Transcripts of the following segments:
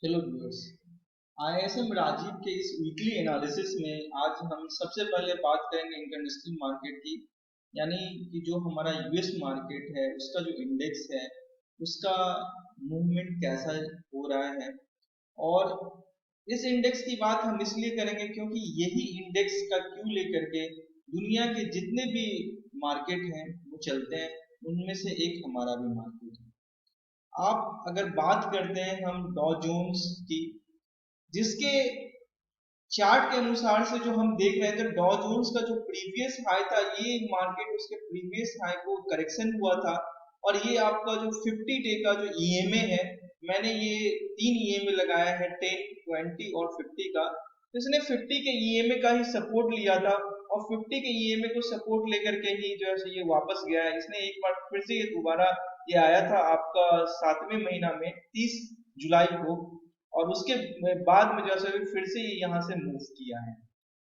Hello viewers. ISM Rajiv के इस weekly analysis में आज हम सबसे पहले बात करेंगे इंटरनेशनल मार्केट की, यानी कि जो हमारा यूएस मार्केट है उसका जो इंडेक्स है उसका मूवमेंट कैसा हो रहा है। और इस इंडेक्स की बात हम इसलिए करेंगे क्योंकि यही इंडेक्स का क्यू लेकर के दुनिया के जितने भी मार्केट हैं वो चलते हैं, उनमें से एक हमारा भी मार्केट है। आप अगर बात करते हैं हम डॉ जोन्स की, जिसके चार्ट के अनुसार से जो हम देख रहे हैं तो डॉ जोन्स का जो प्रीवियस हाई था, ये मार्केट उसके प्रीवियस हाई को करेक्शन हुआ था। और ये आपका जो 50 डे का जो ईएमए है, मैंने ये तीन ईएमए लगाया है, 10, 20 और 50 का। तो इसने 50 के ईएमए का ही सपोर्ट लिया था और 50 के ईएमए को सपोर्ट लेकर के ही जो है ये वापस गया है। इसने एक बार फिर से ये दोबारा ये आया था आपका 7वें महीना में 30 जुलाई को, और उसके बाद में जैसे फिर से ये यहाँ से मूव किया है।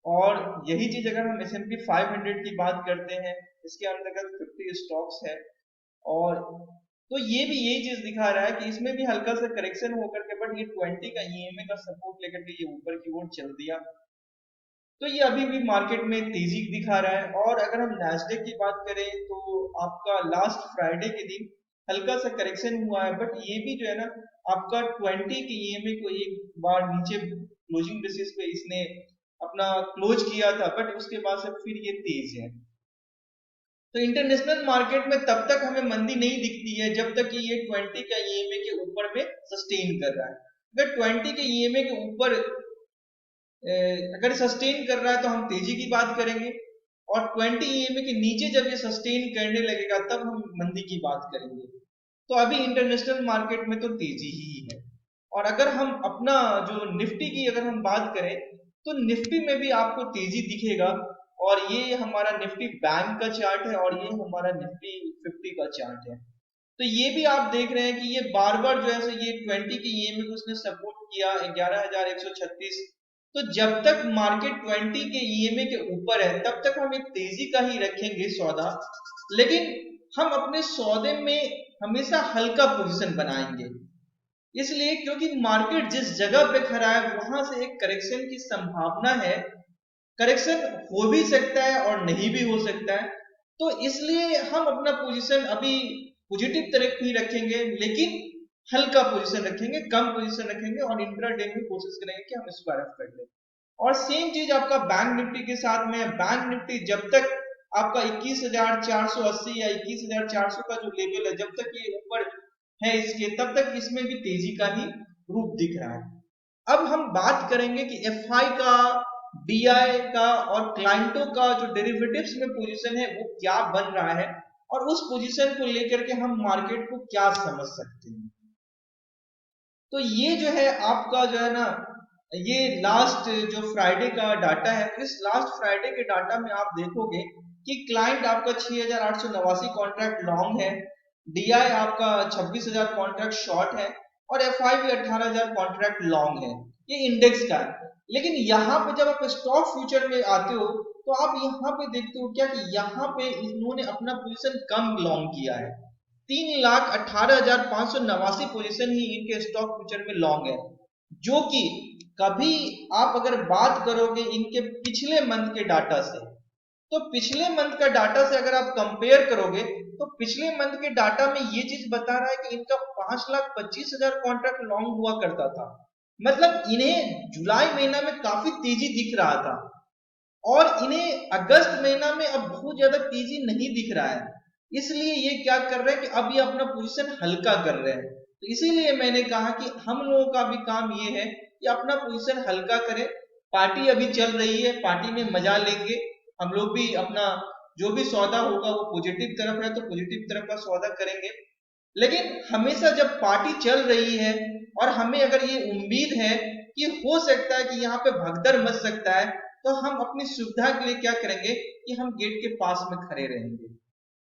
और यही चीज अगर हम S&P 500 की बात करते हैं, इसके अंतर्गत 50 स्टॉक्स है, और तो ये भी यही चीज दिखा रहा है कि इसमें भी हल्का सा करेक्शन होकर के, बट ये 20 का ईएमए का सपोर्ट लेकर के ये ऊपर की ओर चल दिया। तो ये अभी भी मार्केट में तेजी दिखा रहा है। और अगर हम नैस्डैक की बात करें तो आपका लास्ट फ्राइडे के दिन हल्का सा करेक्शन हुआ है, बट ये भी जो है ना आपका 20 के ईएमए को एक बार नीचे क्लोजिंग बेसिस पे इसने अपना क्लोज किया था, बट उसके बाद से फिर ये तेज है। तो इंटरनेशनल मार्केट में तब तक हमें मंदी नहीं दिखती है जब तक कि ये 20 का ईएमए के ऊपर में सस्टेन कर रहा है। अगर 20 के ईएमए के ऊपर अगर सस्टेन कर रहा है तो हम तेजी की बात करेंगे, और 20 ईएमए के नीचे जब ये सस्टेन करने लगेगा तब हम मंदी की बात करेंगे। तो अभी इंटरनेशनल मार्केट में तो तेजी ही है। और अगर हम अपना जो निफ्टी की अगर हम बात करें तो निफ्टी में भी आपको तेजी दिखेगा। और ये हमारा निफ्टी बैंक का चार्ट है और ये हमारा निफ्टी 50 का चार्ट है। तो ये भी आप देख रहे हैं कि ये बार बार जो है ये 20 के ईएमए को उसने सपोर्ट किया 11,136। तो जब तक मार्केट 20 के ईएमए के ऊपर है तब तक हम एक तेजी का ही रखेंगे सौदा, लेकिन हम अपने सौदे में हमेशा हल्का पोजीशन बनाएंगे। इसलिए क्योंकि मार्केट जिस जगह पे खड़ा है वहां से एक करेक्शन की संभावना है। करेक्शन हो भी सकता है और नहीं भी हो सकता है। तो इसलिए हम अपना पोजीशन अभी पॉजिटिव तरफ ही रखेंगे, लेकिन हल्का पोजीशन रखेंगे, कम पोजीशन रखेंगे, और इंट्राडे में कोशिश करेंगे कि हम इसको आरएफ कर लें। और सेम चीज आपका बैंक निफ्टी के साथ में। बैंक निफ्टी जब तक आपका 21,480 या 21,400 का जो लेवल है, जब तक ये ऊपर है इसके, तब तक इसमें भी तेजी का ही रूप दिख रहा है। अब हम बात करेंगे कि एफआई का, डीआई का और क्लाइंटों का जो डेरिवेटिव्स में पोजीशन है वो क्या बन रहा है, और उस पोजीशन को लेकर के हम मार्केट को क्या समझ सकते हैं। तो ये जो है आपका जो है ना, ये लास्ट जो फ्राइडे का डाटा है, इस लास्ट फ्राइडे के डाटा में आप देखोगे कि क्लाइंट आपका 6,889 कॉन्ट्रैक्ट लॉन्ग है, डीआई आपका 26,000 कॉन्ट्रैक्ट शॉर्ट है, और एफआई भी 18,000 कॉन्ट्रैक्ट लॉन्ग है। ये इंडेक्स का है। लेकिन यहाँ पे जब आप स्टॉक फ्यूचर में आते हो तो आप यहाँ पे देखते हो क्या कि यहाँ पे इन्होंने अपना पोजीशन कम लॉन्ग किया है। 3,18,589 पोजीशन ही इनके स्टॉक फ्यूचर में लॉन्ग है, जो कि कभी आप अगर बात करोगे इनके पिछले मंथ के डाटा से, तो पिछले मंथ का डाटा से अगर आप कंपेयर करोगे तो पिछले मंथ के डाटा में ये चीज बता रहा है कि इनका 5,25,000 कॉन्ट्रैक्ट लॉन्ग हुआ करता था। मतलब इन्हें जुलाई महीना में काफी तेजी दिख रहा था, और इन्हें अगस्त महीना में अब बहुत ज्यादा तेजी नहीं दिख रहा है। इसलिए ये क्या कर रहे हैं कि अब ये अपना पोजीशन हल्का कर रहे हैं। तो इसीलिए मैंने कहा कि हम लोगों का भी काम ये है कि अपना पोजीशन हल्का करें। पार्टी अभी चल रही है, पार्टी में मजा लेंगे। हम लोग भी अपना जो भी सौदा होगा वो पॉजिटिव तरफ है तो पॉजिटिव तरफ का सौदा करेंगे। लेकिन हमेशा जब पार्टी चल रही है और हमें अगर ये उम्मीद है कि हो सकता है कि यहाँ पे भगदड़ मच सकता है, तो हम अपनी सुविधा के लिए क्या करेंगे कि हम गेट के पास में खड़े रहेंगे,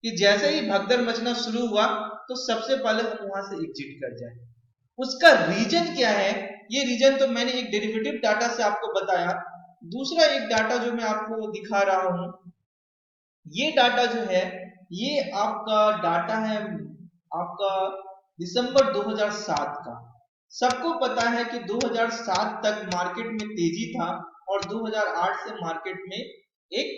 कि जैसे ही भगदड़ मचना शुरू हुआ तो सबसे पहले हम वहां से एग्जिट कर जाए। उसका रीजन क्या है, ये रीजन तो मैंने एक डेरिवेटिव डाटा से आपको बताया। दूसरा एक डाटा जो मैं आपको दिखा रहा हूं, ये डाटा जो है ये आपका डाटा है आपका दिसंबर 2007 का। सबको पता है कि 2007 तक मार्केट में तेजी था और 2008 से मार्केट में एक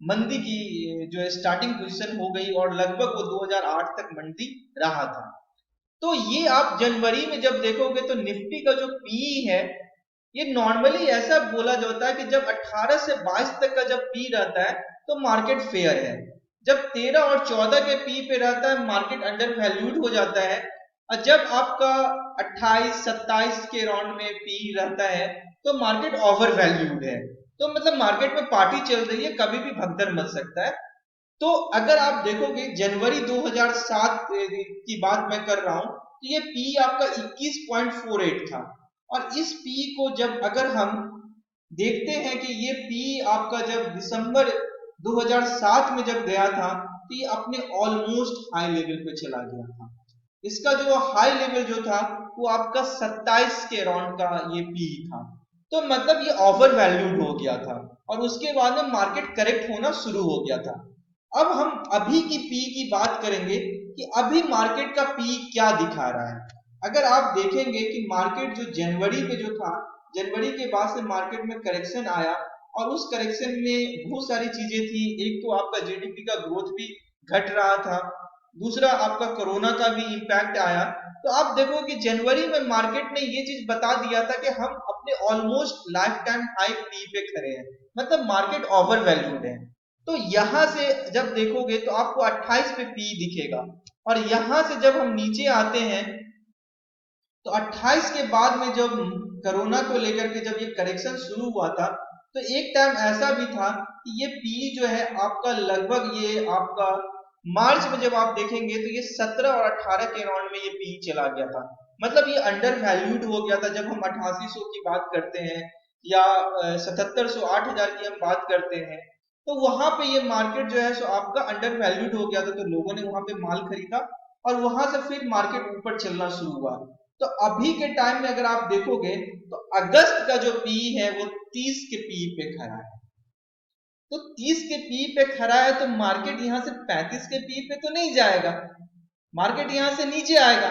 मंदी की जो स्टार्टिंग पोजीशन हो गई और लगभग वो 2008 तक मंदी रहा था। तो ये आप जनवरी में जब देखोगे तो निफ्टी का जो पीई है, ये नॉर्मली ऐसा बोला जाता है कि जब 18 से 22 तक का जब पी रहता है तो मार्केट फेयर है, जब 13 और 14 के पी पे रहता है मार्केट अंडर वैल्यूड हो जाता है, और जब आपका 28 27 के राउंड में पी रहता है तो मार्केट ओवर वैल्यूड है। तो मतलब मार्केट में पार्टी चल रही है, कभी भी भगदड़ मच सकता है। तो अगर आप देखोगे जनवरी 2007 की बात मैं कर रहा हूं तो ये पी आपका 21.48 था, और इस पी को जब अगर हम देखते हैं कि ये पी आपका जब दिसंबर 2007 में जब गया था तो ये अपने ऑलमोस्ट हाई लेवल पे चला गया था। इसका जो हाई लेवल जो था वो आपका 27 के राउंड का ये पी था। तो मतलब ये ओवर वैल्यूड हो गया था और उसके बाद में मार्केट करेक्ट होना शुरू हो गया था। अब हम अभी की पी की बात करेंगे कि अभी मार्केट का पी क्या दिखा रहा है। अगर आप देखेंगे कि मार्केट जो जनवरी में जो था, जनवरी के बाद से मार्केट में करेक्शन आया और उस करेक्शन में बहुत सारी चीजें थी। एक तो आपका जीडीपी का ग्रोथ भी घट रहा था, दूसरा आपका कोरोना का भी इंपैक्ट आया। तो आप देखो कि जनवरी में मार्केट ने ये चीज बता दिया था कि हम अपने almost life time high P पे खड़े हैं, मतलब मार्केट ओवर वैल्यूड है। तो यहां से जब देखोगे तो आपको 28 पे पी दिखेगा, और यहां से जब हम नीचे आते हैं तो 28 के बाद में जब कोरोना को लेकर के जब ये करेक्शन शुरू हुआ था तो एक टाइम ऐसा भी था कि ये पी जो है आपका लगभग ये आपका मार्च में जब आप देखेंगे तो ये 17 और 18 के राउंड में ये पी चला गया था। मतलब ये अंडर वैल्यूड हो गया था। जब हम 8800 की बात करते हैं या 7700 8000 की हम बात करते हैं तो वहां पे ये मार्केट जो है सो आपका अंडर वैल्यूड हो गया था, तो लोगों ने वहां पे माल खरीदा और वहां से फिर मार्केट ऊपर चलना शुरू हुआ। तो अभी के टाइम में अगर आप देखोगे तो अगस्त का जो पी है वो 30 के पी पे खड़ा है। तो 30 के पी पे खड़ा है तो मार्केट यहां से 35 के पी पे तो नहीं जाएगा, मार्केट यहां से नीचे आएगा,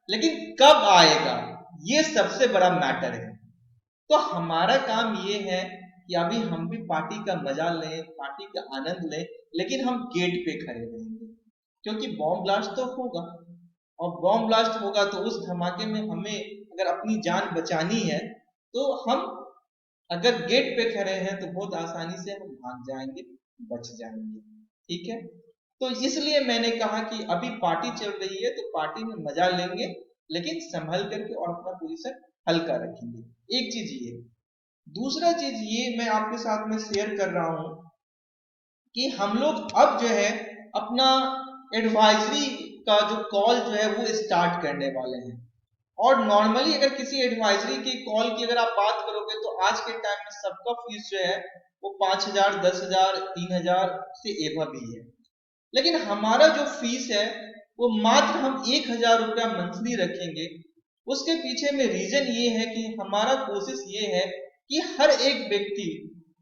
लेकिन कब आएगा ये सबसे बड़ा मैटर है। तो हमारा काम ये है कि अभी हम भी पार्टी का मजा लें, पार्टी का आनंद लें, लेकिन हम गेट पे खड़े रहेंगे क्योंकि बॉम्ब ब्लास्ट तो होगा, और बॉम्ब ब्लास्ट होगा तो उस धमाके में हमें अगर अपनी जान बचानी है तो हम अगर गेट पे खड़े हैं तो बहुत आसानी से हम भाग जाएंगे, बच जाएंगे। ठीक है, तो इसलिए मैंने कहा कि अभी पार्टी चल रही है तो पार्टी में मजा लेंगे, लेकिन संभल करके और अपना पोजीशन हल्का रखेंगे। एक चीज ये, दूसरा चीज ये मैं आपके साथ में शेयर कर रहा हूं कि हम लोग अब जो है अपना एडवाइजरी का जो कॉल जो है वो स्टार्ट करने वाले हैं। और नॉर्मली अगर किसी एडवाइजरी की कॉल की अगर आप बात करोगे तो आज के टाइम में सबका फीस जो है वो 5000 10,000 3,000 से एवं भी है, लेकिन हमारा जो फीस है वो मात्र हम 1,000 रुपया मंथली रखेंगे। उसके पीछे में रीजन ये है कि हमारा कोशिश ये है कि हर एक व्यक्ति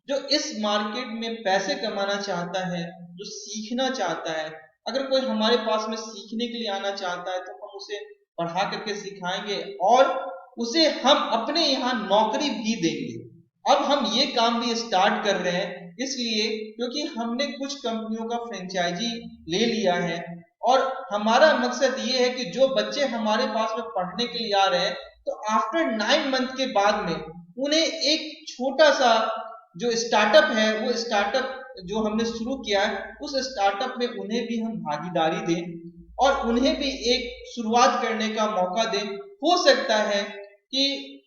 जो इस मार्केट में पैसे कमाना चाहता है, जो सीखना चाहता है, अगर कोई हमारे पास में सीखने के लिए आना चाहता है तो हम उसे पढ़ा करके सिखाएंगे और उसे हम अपने यहाँ नौकरी भी देंगे। अब हम ये काम भी स्टार्ट कर रहे हैं इसलिए क्योंकि हमने कुछ कंपनियों का फ्रेंचाइजी ले लिया है, और हमारा मकसद ये है कि जो बच्चे हमारे पास में पढ़ने के लिए आ रहे हैं तो आफ्टर 9 मंथ के बाद में उन्हें एक छोटा सा जो स्टार्टअप है वो स्टार्टअप जो हमने शुरू किया है उस स्टार्टअप में उन्हें भी हम भागीदारी दें और उन्हें भी एक शुरुआत करने का मौका दें। हो सकता है कि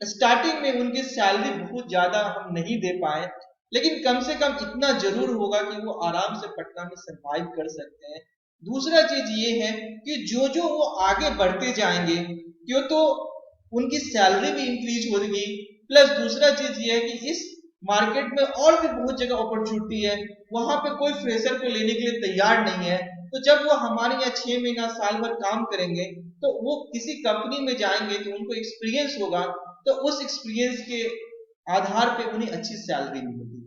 स्टार्टिंग में उनकी सैलरी बहुत ज्यादा हम नहीं दे पाए, लेकिन कम से कम इतना जरूर होगा कि वो आराम से पटना में सरवाइव कर सकते हैं। दूसरा चीज ये है कि जो जो वो आगे बढ़ते जाएंगे क्यों तो उनकी सैलरी भी इंक्रीज होगी, प्लस दूसरा चीज ये है कि इस मार्केट में और भी बहुत जगह अपॉर्चुनिटी है, वहां पे कोई फ्रेशर को लेने के लिए तैयार नहीं है। तो जब वो हमारे यहाँ 6 महीना साल भर काम करेंगे तो वो किसी कंपनी में जाएंगे तो उनको एक्सपीरियंस होगा, तो उस एक्सपीरियंस के आधार पे उन्हें अच्छी सैलरी मिलेगी।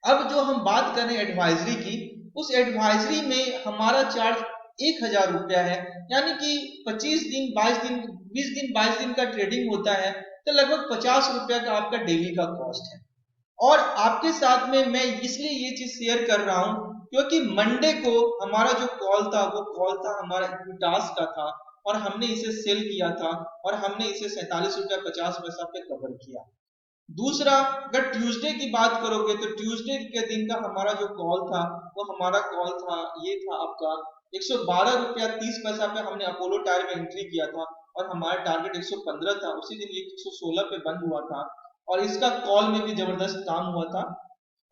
अब जो हम बात करें एडवाइजरी की, उस एडवाइजरी में हमारा चार्ज 1000 रुपया है, यानी कि 25 दिन 22 दिन 20 दिन 22 दिन का ट्रेडिंग होता है, तो लगभग 50 रुपया का आपका डेली का कॉस्ट है। और आपके साथ में मैं इसलिए ये चीज शेयर कर रहा हूं क्योंकि मंडे को हमारा जो कॉल था वो कॉल था हमारा इक्विटास का था, और हमने इसे सेल किया था और हमने इसे 47 रुपया 50 पैसा पे कवर किया। दूसरा, अगर ट्यूसडे की बात करोगे तो ट्यूसडे के दिन का हमारा जो कॉल था वो हमारा कॉल था, ये था आपका 112 रुपया 30 पैसा पे हमने अपोलो टायर में एंट्री किया था, और हमारा टारगेट 115 था। उसी दिन ये 116 पे बंद हुआ था, और इसका कॉल में भी जबरदस्त काम हुआ था।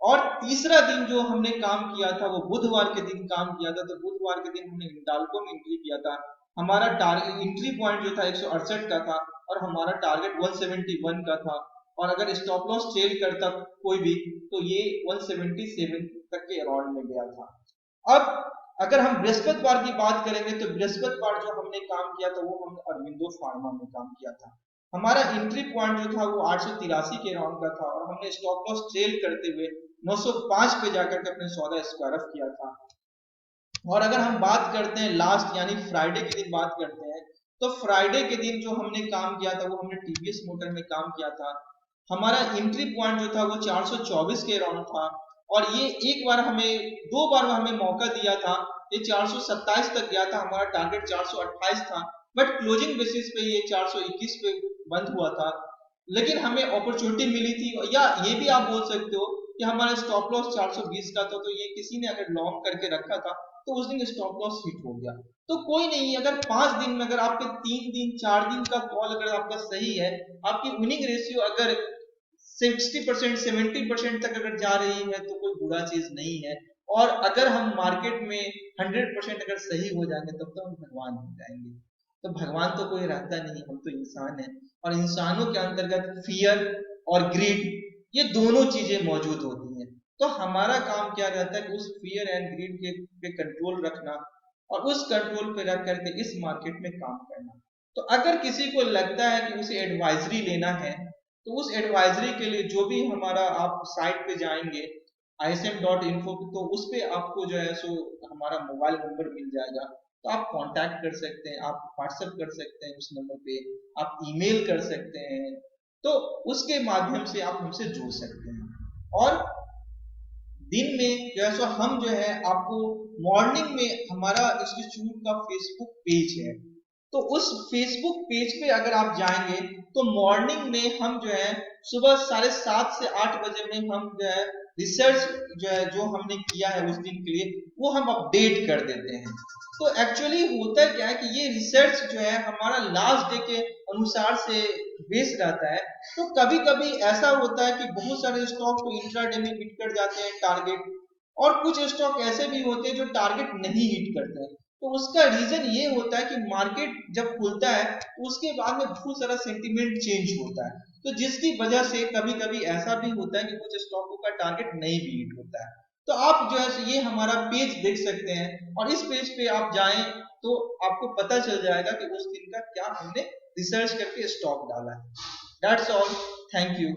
और तीसरा दिन जो हमने काम किया था वो बुधवार के दिन काम किया था, तो बुधवार के दिन हमने हिंडाल्को में एंट्री किया था। हमारा टारगेट एंट्री पॉइंट जो था 168 का था, और हमारा टारगेट 171 का था, और अगर स्टॉप लॉस ट्रेल करता कोई भी तो ये 177 तक के अराउंड में गया था। अब अगर हम बृहस्पतिवार की बात करेंगे तो बृहस्पतिवार जो हमने काम किया था वो हमने अरविंदो फार्मा में काम किया था। हमारा एंट्री पॉइंट जो था वो 883 के राउंड का था, और हमने स्टॉप लॉस ट्रेल करते हुए 905 पे जाकर के अपने सौदा स्क्वायर ऑफ किया था। और अगर हम बात करते हैं लास्ट यानी फ्राइडे के दिन बात करते हैं, तो फ्राइडे के दिन जो हमने काम किया था वो हमने टीवीएस मोटर में काम किया था। हमारा एंट्री पॉइंट जो था वो 424 के राउंड था, और ये एक बार हमें दो बार हमें मौका दिया था, ये 427 तक गया था, हमारा टारगेट 428 था, बट क्लोजिंग बेसिस पे ये 421 पे बंद हुआ था। लेकिन हमें अपॉर्चुनिटी मिली थी, या ये भी आप बोल सकते हो कि हमारा स्टॉप लॉस 420 का था, तो ये किसी ने अगर लॉन्ग करके रखा था तो उस दिन स्टॉप लॉस हिट हो गया। तो कोई नहीं, अगर 5 दिन में अगर आपके 3 दिन 4 दिन का कॉल अगर आपका सही है, आपकी विनिंग रेशियो अगर 60% 70% तक अगर जा रही है तो कोई बुरा चीज नहीं है। और अगर हम मार्केट में 100% अगर सही हो जाएंगे तब तो हम भगवान हो जाएंगे। तो भगवान तो कोई रहता नहीं, हम तो इंसान है, और इंसानों के अंतर्गत फियर और ग्रीड ये दोनों चीजें मौजूद होती हैं। तो हमारा काम क्या रहता है कि उस फियर एंड ग्रीड के पे कंट्रोल रखना, और उस कंट्रोल पे रख करके इस मार्केट में काम करना। तो अगर किसी को लगता है कि उसे एडवाइजरी लेना है, तो उस एडवाइजरी के लिए जो भी हमारा आप साइट पे जाएंगे ism.info, तो उस पे आपको जो है सो हमारा मोबाइल नंबर मिल जाएगा, तो आप कांटेक्ट कर सकते हैं, आप व्हाट्सएप कर सकते हैं उस नंबर पे, आप ईमेल कर सकते हैं, तो उसके माध्यम से आप हमसे जुड़ सकते हैं। और दिन में जो है सो हम जो है आपको मॉर्निंग में हमारा इंस्टीट्यूट का फेसबुक पेज है, तो उस फेसबुक पेज पे अगर आप जाएंगे तो मॉर्निंग में हम जो है सुबह 7:30 से 8 बजे में हम जो है रिसर्च जो है जो हमने किया है उस दिन के लिए वो हम अपडेट कर देते हैं। तो एक्चुअली होता क्या है कि ये रिसर्च जो है हमारा लास्ट डे के अनुसार से बेस रहता है। तो कभी कभी ऐसा होता है कि बहुत सारे स्टॉक तो इंट्राडे में हिट कर जाते हैं टारगेट, और कुछ स्टॉक ऐसे भी होते हैं जो टारगेट नहीं हिट करते हैं। तो उसका रीजन ये होता है कि मार्केट जब खुलता है तो उसके बाद में बहुत सारा सेंटीमेंट चेंज होता है, तो जिसकी वजह से कभी कभी ऐसा भी होता है कि कुछ स्टॉकों का टारगेट नहीं भी हिट होता है। तो आप जो है ये हमारा पेज देख सकते हैं, और इस पेज पे आप जाएं तो आपको पता चल जाएगा कि उस दिन का क्या हमने रिसर्च करके स्टॉक डाला है। That's all, thank you.